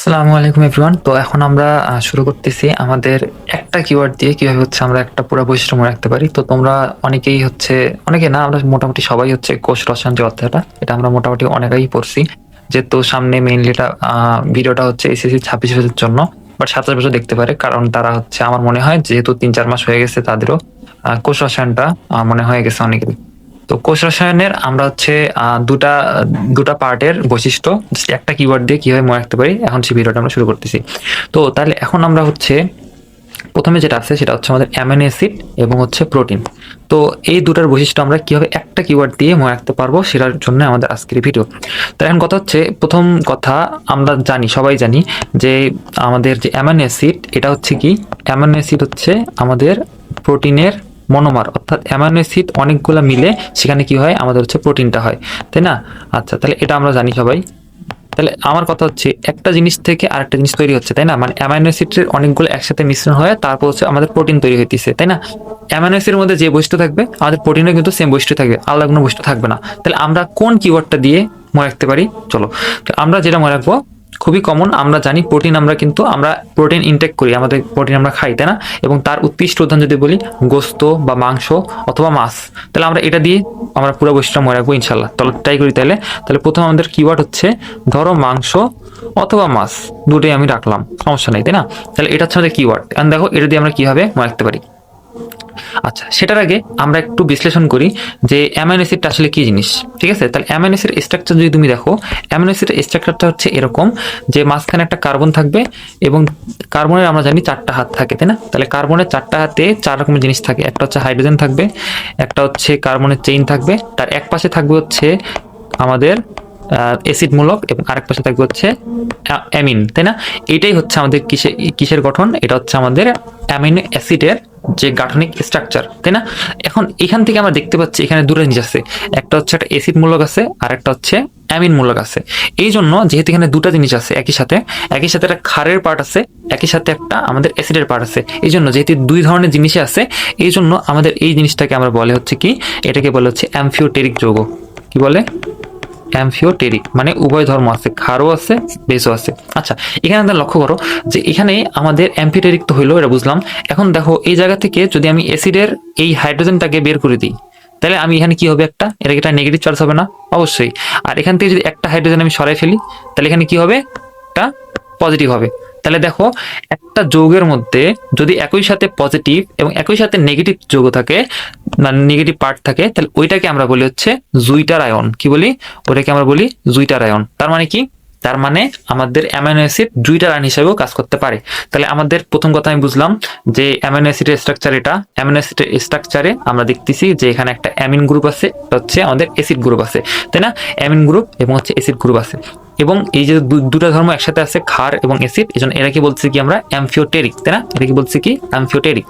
আসসালামু আলাইকুম এভরিওয়ান। তো এখন আমরা শুরু করতেছি আমাদের একটা কিওয়ার্ড দিয়ে কিভাবে হচ্ছে আমরা একটা পুরো বৈশিষ্ট্য মনে রাখতে পারি। তো তোমরা অনেকেই হচ্ছে, অনেকে না, আমরা মোটামুটি সবাই হচ্ছে কোষ রসায়ন যে অধ্যায়টা, এটা আমরা মোটামুটি অনেকেই পড়ছি। যেহেতু সামনে মেইনলি এটা ভিডিওটা হচ্ছে এসএসসি 26 বছরের জন্য, বাট 27 বছর দেখতে পারে, কারণ তারা হচ্ছে, আমার মনে হয় যেহেতু 3-4 মাস হয়ে গেছে তাদেরও কোষ রসায়নটা মনে হয়ে গেছে অনেকেরই। তো কোষ রসায়নের আমরা হচ্ছে দুটা দুটা পার্টের বৈশিষ্ট্য just একটা কিওয়ার্ড দিয়ে কিভাবে মনে রাখতে পারি, এখন সেই ভিডিওটা আমরা শুরু করতেছি। তো তাহলে এখন আমরা হচ্ছে প্রথমে যেটা আছে সেটা হচ্ছে আমাদের অ্যামিনো অ্যাসিড এবং হচ্ছে প্রোটিন। তো এই দুটার বৈশিষ্ট্য আমরা কিভাবে একটা কিওয়ার্ড দিয়ে মনে রাখতে পারবো সেটার জন্য আমাদের আজকের ভিডিও। তো এখন কথা হচ্ছে, প্রথম কথা, আমরা জানি, সবাই জানি যে আমাদের যে অ্যামিনো অ্যাসিড, এটা হচ্ছে কি, অ্যামিনো অ্যাসিড হচ্ছে আমাদের প্রোটিনের মনোমার, অর্থাৎ অ্যামিনো অ্যাসিড অনেকগুলো মিলে সেখানে কি হয়, আমাদের হচ্ছে প্রোটিনটা হয়, তাই না? আচ্ছা, তাহলে এটা আমরা জানি সবাই। তাহলে আমার কথা হচ্ছে, একটা জিনিস থেকে আরেকটা জিনিস তৈরি হচ্ছে, তাই না? মানে অ্যামাইনো অ্যাসিডের অনেকগুলো একসাথে মিশ্রণ হয়ে তারপর হচ্ছে আমাদের প্রোটিন তৈরি হইতেছে, তাই না? অ্যামাইনো অ্যাসিডের মধ্যে যে বৈশিষ্ট্য থাকবে আমাদের প্রোটিনে কিন্তু সেম বৈশিষ্ট্য থাকবে, আলাদা কোনো বৈশিষ্ট্য থাকবে না। তাহলে আমরা কোন কিওয়ার্ডটা দিয়ে মনে রাখতে পারি? চলো, আমরা যেটা মনে রাখবো খুবই কমন, আমরা জানি প্রোটিন, আমরা প্রোটিন ইনটেক করি, আমাদের প্রোটিন আমরা খাই, তাই না? এবং তার উৎকৃষ্ট উদাহরণ যদি বলি গোস্ত বা মাংস অথবা মাছ, তাহলে আমরা এটা দিয়ে আমরা পুরো বৈশিষ্ট্য মনে রাখবো ইনশাল্লাহ। তাহলে ট্রাই করি। তাহলে তাহলে প্রথম আমাদের কিওয়ার্ড হচ্ছে, ধরো মাংস অথবা মাছ, দুটোই আমি রাখলাম, সমস্যা নেই, তাই না? তাহলে এটা হচ্ছে আমাদের কিওয়ার্ড। এখন দেখো এটা দিয়ে আমরা কিভাবে মনে রাখতে পারি। আচ্ছা, সেটার আগে আমরা একটু বিশ্লেষণ করি যে অ্যামাইনো অ্যাসিডটা আসলে কি জিনিস। ঠিক আছে, তাহলে অ্যামাইনো অ্যাসিড স্ট্রাকচার যদি তুমি দেখো, অ্যামাইনো অ্যাসিডের স্ট্রাকচারটা হচ্ছে এরকম যে মাঝখানে একটা কার্বন থাকবে এবং কার্বনের আমরা জানি 4টা হাত থাকে, তাই না? তাহলে কার্বনের 4টা হাতে 4 রকমের জিনিস থাকে। একটা হচ্ছে হাইড্রোজেন থাকবে, একটা হচ্ছে কার্বনের চেইন থাকবে, তার এক পাশে থাকবে হচ্ছে আমাদের অ্যাসিড মূলক, এবং আরেক পাশে থাকবে হচ্ছে অ্যামিন, তাই না? এটাই হচ্ছে আমাদের কিসের গঠন, এটা হচ্ছে আমাদের অ্যামিনো অ্যাসিডের যে গাঠনিক স্ট্রাকচার, তাই না? এখন এখান থেকে আমরা দেখতে পাচ্ছি এখানে দুটো জিনিস আছে, একটা হচ্ছে একটা অ্যাসিড মূলক আছে আর একটা হচ্ছে অ্যামিন মূলক আছে। এই জন্য যেহেতু এখানে দুটো জিনিস আছে একই সাথে একটা ক্ষারের পার্ট আছে, একই সাথে একটা আমাদের অ্যাসিডের পার্ট আছে, এই জন্য যেহেতু দুই ধরনের জিনিসই আছে, এই জন্য আমাদের এই জিনিসটাকে আমরা বলে হচ্ছে কি, এটাকে বলে হচ্ছে অ্যামফিওটেরিক যৌগ। কি বলে? অ্যামফিওটেরিক, মানে উভয় ধর্ম আছে, ক্ষারও আছে বেসও আছে। আচ্ছা, এখানে আমরা লক্ষ্য করো যে এখানে আমাদের অ্যামফিওটেরিক তো হইলো, এটা বুঝলাম। এখন দেখো এই জায়গা থেকে যদি আমি অ্যাসিডের এই হাইড্রোজেনটাকে বের করে দিই, তাহলে আমি এখানে কি হবে, এটা একটা নেগেটিভ চার্জ হবে না? অবশ্যই। আর এখান থেকে যদি একটা হাইড্রোজেন আমি সরাই ফেলি, তাহলে এখানে কি হবে, একটা পজিটিভ হবে। তাহলে দেখো, একটা যৌগের মধ্যে যদি একই সাথে পজিটিভ এবং একই সাথে নেগেটিভ যৌগ থাকে, মানে নেগেটিভ পার্ট থাকে, তাহলে ওইটাকে আমরা বলি হচ্ছে জুইটার আয়ন। কি বলি? ওইটাকে আমরা বলি জুইটার আয়ন। তার মানে কি? তার মানে আমাদের অ্যামাইনো অ্যাসিড জুইটার আয়ন হিসেবেও কাজ করতে পারে। তাহলে আমাদের প্রথম কথা আমি বুঝলাম যে অ্যামাইনো অ্যাসিডের স্ট্রাকচার এটা। অ্যামাইনো অ্যাসিডের স্ট্রাকচারে আমরা দেখতেছি যে এখানে একটা অ্যামিন গ্রুপ আছে, এটা হচ্ছে আমাদের অ্যাসিড গ্রুপ আছে, তাই না? অ্যামিন গ্রুপ এবং হচ্ছে অ্যাসিড গ্রুপ আছে, এবং এই যে দুটা ধর্ম একসাথে আছে, ক্ষার এবং অ্যাসিড, এই জন্য এরা কি বলছে কি, আমরা অ্যামফিওটেরিক, তাই না? এটা কি বলছে কি, অ্যামফিওটেরিক।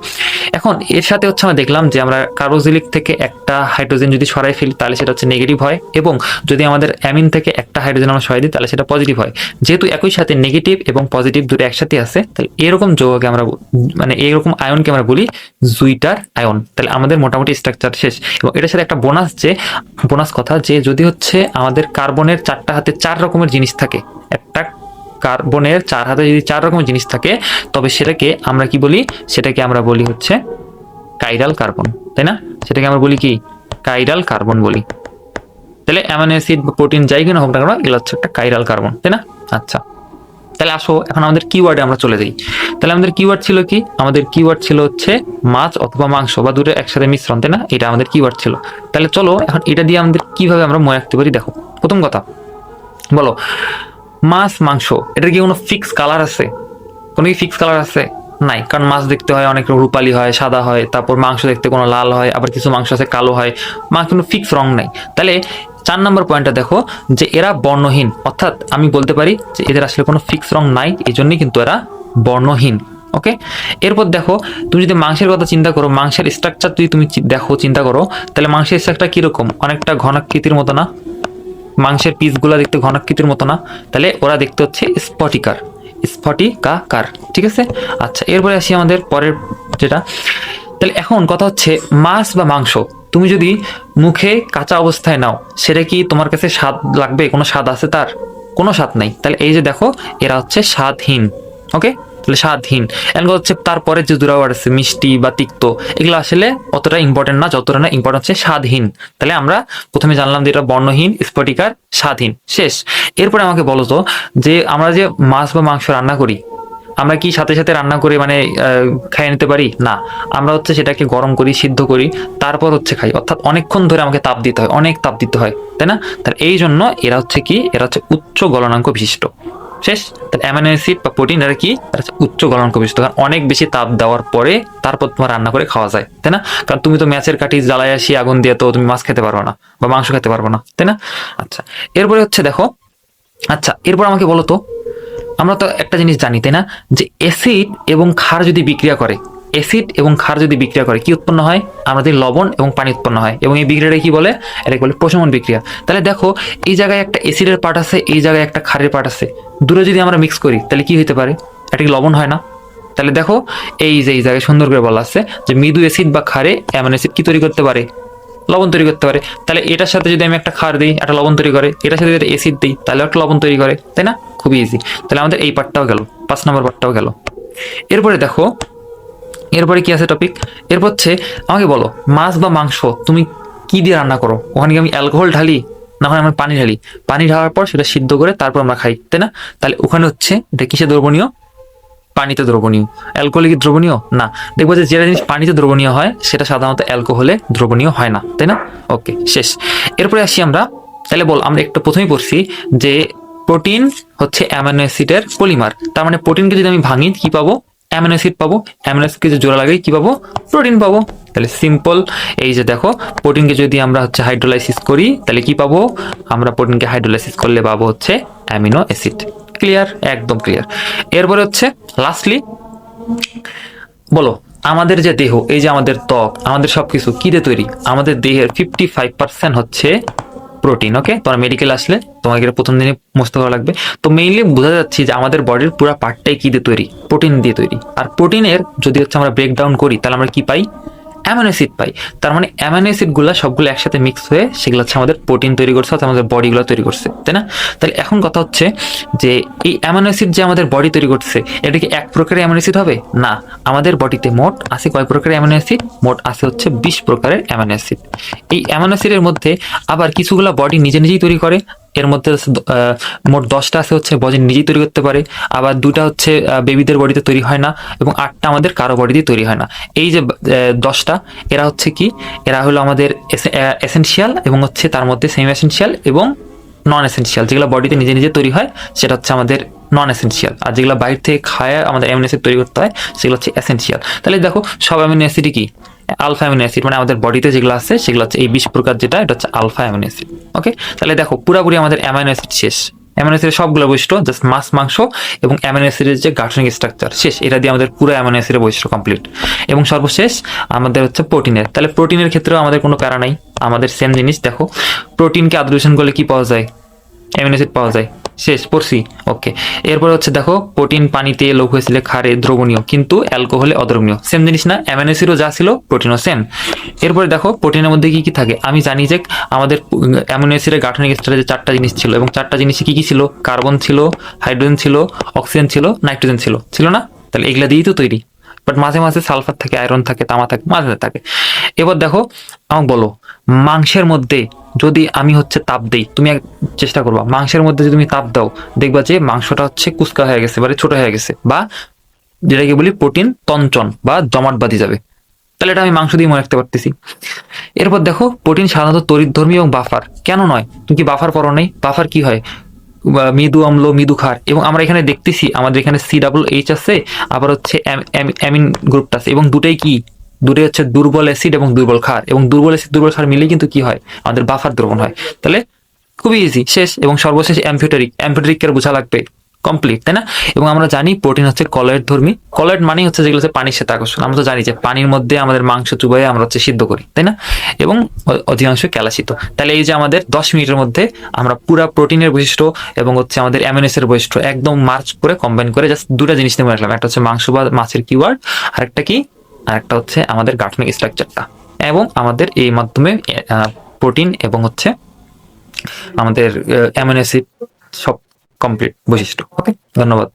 এখন এর সাথে হচ্ছে আমরা দেখলাম যে আমরা কার্বোক্সিলিক থেকে একটা হাইড্রোজেন যদি সরাই ফেলি তাহলে সেটা হচ্ছে নেগেটিভ হয়, এবং যদি আমাদের অ্যামিন থেকে একটা হাইড্রোজেন আমরা সরাই দিই তাহলে সেটা পজিটিভ হয়। যেহেতু একই সাথে নেগেটিভ এবং পজিটিভ দুটো একসাথে আছে, তাহলে এরকম যৌগকে আমরা, মানে এরকম আয়নকে আমরা বলি জুইটার আয়ন। তাহলে আমাদের মোটামুটি স্ট্রাকচার শেষ। এবং এটার সাথে একটা বোনাস কথা, যে যদি হচ্ছে আমাদের কার্বনের 4টা হাতে 4 রকমের জিনিস থাকে, একটা কার্বনের 4 হাতে যদি 4 রকমের জিনিস থাকে, তবে সেটাকে আমরা কি বলি, সেটাকে আমরা বলি হচ্ছে কাইরাল কার্বন, তাই না? সেটাকে আমরা বলি কি, কাইরাল কার্বন বলি। তাহলে অ্যামাইনো অ্যাসিড বা প্রোটিন যাই কিনা হোক না কেন, এগুলো হচ্ছে একটা কাইরাল কার্বন, তাই না? আচ্ছা, তাহলে আসো এখন আমাদের কিওয়ার্ডে আমরা চলে যাই। তাহলে আমাদের কিওয়ার্ড ছিল কি, আমাদের কিওয়ার্ড ছিল হচ্ছে মাছ অথবা মাংস বা দুটো একসাথে মিশ্রণ, তাই না? এটা আমাদের কিওয়ার্ড ছিল। তাহলে চলো এখন এটা দিয়ে আমাদের কিভাবে আমরা মনে রাখতে পারি। দেখো, প্রথম কথা বলো, মাছ মাংস, এটার কি কোনো ফিক্স কালার আছে? কোনো কি ফিক্স কালার আছে? নাই, কারণ মাছ দেখতে হয় অনেক রূপালী হয়, সাদা হয়, তারপর মাংস দেখতে কোনো লাল হয়, আবার কিছু মাংস আছে কালো হয়, কোনো ফিক্স রং নাই। তাহলে 4 নম্বর পয়েন্টটা দেখো যে এরা বর্ণহীন, অর্থাৎ আমি বলতে পারি যে এদের আসলে কোনো ফিক্স রং নাই, এই জন্যই কিন্তু এরা বর্ণহীন। ওকে, এরপর দেখো, তুমি যদি মাংসের কথা চিন্তা করো, মাংসের স্ট্রাকচার যদি তুমি দেখো, চিন্তা করো, তাহলে মাংসের স্ট্রাকচার কিরকম, অনেকটা ঘনাকৃতির মতো না? মাংসের পিসগুলা দেখতে ঘনাকৃতির মতো না? তাহলে ওরা দেখতে হচ্ছে স্ফটিকাকার, ঠিক আছে? আচ্ছা, এরপরে আসি আমাদের পরের যেটা। তাহলে এখন কথা হচ্ছে, মাছ বা মাংস তুমি যদি মুখে কাঁচা অবস্থায় নাও, সেটা কি তোমার কাছে স্বাদ লাগবে? কোনো স্বাদ আছে তার? কোনো স্বাদ নাই। তাহলে এই যে দেখো এরা হচ্ছে স্বাদহীন। ওকে, তাহলে স্বাদহীন। এখন হচ্ছে তারপরে যে দুটো ওয়ার্ড আছে মিষ্টি বা তিক্ত, এগুলো আসলে অতটা ইম্পর্টেন্ট না যতটা না ইম্পর্টেন্ট হচ্ছে স্বাদহীন। তাহলে আমরা প্রথমে জানলাম যে এটা বর্ণহীন, স্ফটিকার, স্বাদহীন, শেষ। এরপরে আমাকে বলো তো যে আমরা যে মাছ বা মাংস রান্না করি, আমরা কি সাথে সাথে রান্না করে মানে খাইয়ে নিতে পারি? না, আমরা হচ্ছে সেটাকে গরম করি, সিদ্ধ করি, তারপর হচ্ছে খাই। অর্থাৎ অনেকক্ষণ ধরে আমাকে তাপ দিতে হয়, অনেক তাপ দিতে হয়, তাই না? তাহলে এই জন্য এরা হচ্ছে কি, এরা হচ্ছে উচ্চ গলনাঙ্ক বিশিষ্ট। শেষ। তাহলে অ্যামিনো অ্যাসিড বা প্রোটিন এরা কি, এরা হচ্ছে উচ্চ গলনাঙ্ক বিশিষ্ট, কারণ অনেক বেশি তাপ দেওয়ার পরে তারপর তোমার রান্না করে খাওয়া যায়, তাই না? কারণ তুমি তো মাছের কাঠি জ্বালায় আসি আগুন দিয়ে তো তুমি মাছ খেতে পারবে না বা মাংস খেতে পারবে না, তাই না? আচ্ছা, এরপরে হচ্ছে দেখো, আচ্ছা এরপর আমাকে বলো তো, আমরা তো একটা জিনিস জানি তাই না, যে অ্যাসিড এবং ক্ষার যদি বিক্রিয়া করে, অ্যাসিড এবং ক্ষার যদি বিক্রিয়া করে কি উৎপন্ন হয়? আমাদের লবণ এবং পানি উৎপন্ন হয়, এবং এই বিক্রিয়াটা কি বলে? এটাকে বলে প্রশমন বিক্রিয়া। তাহলে দেখো এই জায়গায় একটা অ্যাসিডের পার্ট আছে, এই জায়গায় একটা ক্ষারের পার্ট আছে, দুটো যদি আমরা মিক্স করি তাহলে কি হতে পারে? এটা কি লবণ হয় না? তাহলে দেখো এই যে এই জায়গায় সুন্দর করে বলা আছে যে মৃদু অ্যাসিড বা ক্ষারে অ্যামিনো অ্যাসিড কি তৈরি করতে পারে? লবণ তৈরি করতে পারে। তাহলে এটার সাথে যদি আমি একটা ক্ষার দিই, একটা লবণ তৈরি করে, এটার সাথে যদি অ্যাসিড দিই তাহলে একটা লবণ তৈরি করে, তাই না? খুবই ইজি। তাহলে আমাদের এই পার্টটাও গেল, 5 নম্বর পার্টটাও গেল। এরপরে দেখো, এরপরে কি আছে টপিক? এরপর হচ্ছে আমাকে বলো মাছ বা মাংস তুমি কি দিয়ে রান্না করো? ওখানে কি আমি অ্যালকোহল ঢালি, না ওখানে আমরা পানি ঢালি? পানি ঢালার পর সেটা সিদ্ধ করে তারপর আমরা খাই, তাই না? তাহলে ওখানে হচ্ছে এটা কিসে দ্রবণীয়? পানিতে দ্রবণীয়। অ্যালকোহলে কি দ্রবণীয়? না। দেখবো যে যেটা জিনিস পানিতে দ্রবণীয় হয় সেটা সাধারণত অ্যালকোহলে দ্রবণীয় হয় না, তাই না? ওকে, শেষ। এরপরে আসি আমরা, তাহলে বল আমরা একটু প্রথমেই পড়ছি যে প্রোটিন হচ্ছে অ্যামিনো অ্যাসিডের পলিমার। তার মানে প্রোটিনকে যদি আমি ভাঙি কি পাবো? অ্যামিনো অ্যাসিড পাবো। অ্যামিনো অ্যাসিডকে যদি জোড়া লাগাই কি পাবো? প্রোটিন পাবো। তাহলে সিম্পল। এই যে দেখো প্রোটিনকে যদি আমরা হচ্ছে হাইড্রোলাইসিস করি তাহলে কি পাবো? আমরা প্রোটিনকে হাইড্রোলাইসিস করলে পাবো হচ্ছে অ্যামিনো অ্যাসিড। ক্লিয়ার? একদম ক্লিয়ার। এরপরে হচ্ছে লাস্টলি বলো আমাদের যে দেহ, এই যে আমাদের ত্বক, আমাদের সবকিছু কি দিয়ে তৈরি? আমাদের দেহের 55% হচ্ছে প্রোটিন। ওকে, তোমার মেডিকেল আসলে তোমাকে এটা প্রথম দিনে মুখস্থ করা লাগবে। তো মেইনলি বোঝা যাচ্ছে যে আমাদের বডির পুরো পার্টটাই কি দিয়ে তৈরি? প্রোটিন দিয়ে তৈরি। আর প্রোটিনের যদি হচ্ছে আমরা ব্রেকডাউন করি তাহলে আমরা কি পাই? অ্যামিনো অ্যাসিড পাই। তার মানে অ্যামিনো অ্যাসিড গুলা সবগুলো একসাথে মিক্স হয়ে সেগুলো হচ্ছে আমাদের প্রোটিন তৈরি করছে, অর্থাৎ আমাদের বডিগুলো তৈরি করছে, তাই না? তাহলে এখন কথা হচ্ছে যে এই অ্যামিনো অ্যাসিড যে আমাদের বডি তৈরি করছে এটা কি এক প্রকারের অ্যামিনো অ্যাসিড হবে? না, আমাদের বডিতে মোট আছে কয় প্রকারের অ্যামিনো অ্যাসিড? মোট আছে হচ্ছে 20 প্রকারের অ্যামিনো অ্যাসিড। এই অ্যামিনো অ্যাসিডের মধ্যে আবার কিছুগুলা বডি নিজে নিজেই তৈরি করে, এর মধ্যে মোট 10টা আছে হচ্ছে বডি নিজেই তৈরি করতে পারে, আবার 2টা হচ্ছে বেবিদের বডিতে তৈরি হয় না, এবং 8টা আমাদের কারো বডিতে তৈরি হয় না। এই যে 10টা, এরা হচ্ছে কি, এরা হলো আমাদের এসেনশিয়াল, এবং হচ্ছে তার মধ্যে সেমি এসেনশিয়াল এবং নন এসেনশিয়াল। যেগুলো বডিতে নিজে নিজে তৈরি হয় সেটা হচ্ছে আমাদের নন এসেনশিয়াল, আর যেগুলো বাইরে থেকে খায় আমাদের অ্যামিনো অ্যাসিড তৈরি করতে হয় সেগুলো হচ্ছে এসেনশিয়াল। তাহলে দেখো সব অ্যামিনো অ্যাসিডই কি? Alpha amino acid. মানে আমাদের বডিতে যেগুলো আছে সেগুলো হচ্ছে এই 20 প্রকার, যেটা এটা হচ্ছে আলফা অ্যামিনো অ্যাসিড। ওকে, তাহলে দেখো পুরোপুরি আমাদের অ্যামিনো অ্যাসিড শেষ। অ্যামিনো অ্যাসিডের সবগুলো বৈশিষ্ট্য, জাস্ট মাছ মাংস এবং অ্যামিনো অ্যাসিডের যে গাঠনিক স্ট্রাকচার শেষ, এটা দিয়ে আমাদের পুরো অ্যামিনো অ্যাসিডের বৈশিষ্ট্য কমপ্লিট। এবং সর্বশেষ আমাদের হচ্ছে প্রোটিনের। তাহলে প্রোটিনের ক্ষেত্রেও আমাদের কোনো প্যারা নাই, আমাদের সেম জিনিস। দেখো প্রোটিনকে আদ্রেশন করলে কি পাওয়া যায়? অ্যামিনো অ্যাসিড পাওয়া যায়। শেষ, পড়ছি। ওকে, এরপর হচ্ছে দেখো প্রোটিন পানিতে, লৌহ অ্যাসিডে, ক্ষারে দ্রবণীয়, কিন্তু অ্যালকোহলে অদ্রবণীয়। সেম জিনিস না? অ্যামিনো অ্যাসিডও যা ছিল প্রোটিনও সেম। এরপরে দেখো প্রোটিনের মধ্যে কি কি থাকে? আমি জানি যে আমাদের অ্যামিনো অ্যাসিডের গাঠনিক স্তরে যে 4টা জিনিস ছিল, এবং 4টা জিনিসে কি কি ছিল? কার্বন ছিল, হাইড্রোজেন ছিল, অক্সিজেন ছিল, নাইট্রোজেন ছিল, ছিল না? তাহলে এগুলা দিয়েই তো তৈরি। বাট মাঝে মাঝে সালফার থাকে, আয়রন থাকে, তামা থাকে, মাঝে মাঝে থাকে। এবার দেখো আমাকে বলো মাংসের মধ্যে যদি আমি হচ্ছে তাপ দেই, তুমি চেষ্টা করবা মাংসের মধ্যে যদি তুমি তাপ দাও, দেখবা যে মাংসটা হচ্ছে কুচকা হয়ে গেছে, মানে ছোট হয়ে গেছে, বা যেটাকে বলি প্রোটিন তঞ্চন বা জমাট বাঁধি যাবে। তাহলে এটা আমি মাংস দিয়ে মনে রাখতে পারতেছি। এরপর দেখো প্রোটিন সাধারণত তড়িৎধর্মী এবং বাফার। কেন নয়? তুমি কি বাফার পড়ো নাই? বাফার কি হয়? মৃদু অম্ল, মৃদু ক্ষার। এবং আমরা এখানে দেখতেছি আমাদের এখানে COOH আছে, আবার হচ্ছে অ্যামিন গ্রুপটা আছে, এবং দুটাই কি? দুটোই হচ্ছে দুর্বল অ্যাসিড এবং দুর্বল ক্ষার, এবং দুর্বল অ্যাসিড দুর্বল ক্ষার মিলে কিন্তু কি হয়? আমাদের বাফার দ্রবণ হয়। তাহলে খুবই ইজি, শেষ। এবং সর্বশেষ অ্যাম্ফিওটেরিক। অ্যাম্ফিওটেরিক এর বোঝা লাগবে, কমপ্লিট, তাই না? এবং আমরা জানি প্রোটিন হচ্ছে কলয়েড ধর্মী। কলয়েড মানে হচ্ছে যেগুলো হচ্ছে পানির সাথে আকর্ষণ। আমরা তো জানি যে পানির মধ্যে আমাদের মাংস চুবাই আমরা হচ্ছে সিদ্ধ করি, তাই না? এবং অধিকাংশ ক্যালাসিত। তাহলে এই যে আমাদের 10 মিনিটের মধ্যে আমরা পুরা প্রোটিনের বৈশিষ্ট্য এবং হচ্ছে আমাদের অ্যামিনো অ্যাসিডের বৈশিষ্ট্য একদম মার্চ করে কম্বাইন করে জাস্ট দুটা জিনিস নিয়ে রাখলাম। একটা হচ্ছে মাংস বা মাছের কিওয়ার্ড, আরেকটা কি, আরেকটা হচ্ছে আমাদের গাঠনিক স্ট্রাকচারটা। এবং আমাদের এই মাধ্যমে প্রোটিন এবং হচ্ছে আমাদের অ্যামিনো অ্যাসিড সব কমপ্লিট বৈশিষ্ট্য। ওকে, ধন্যবাদ।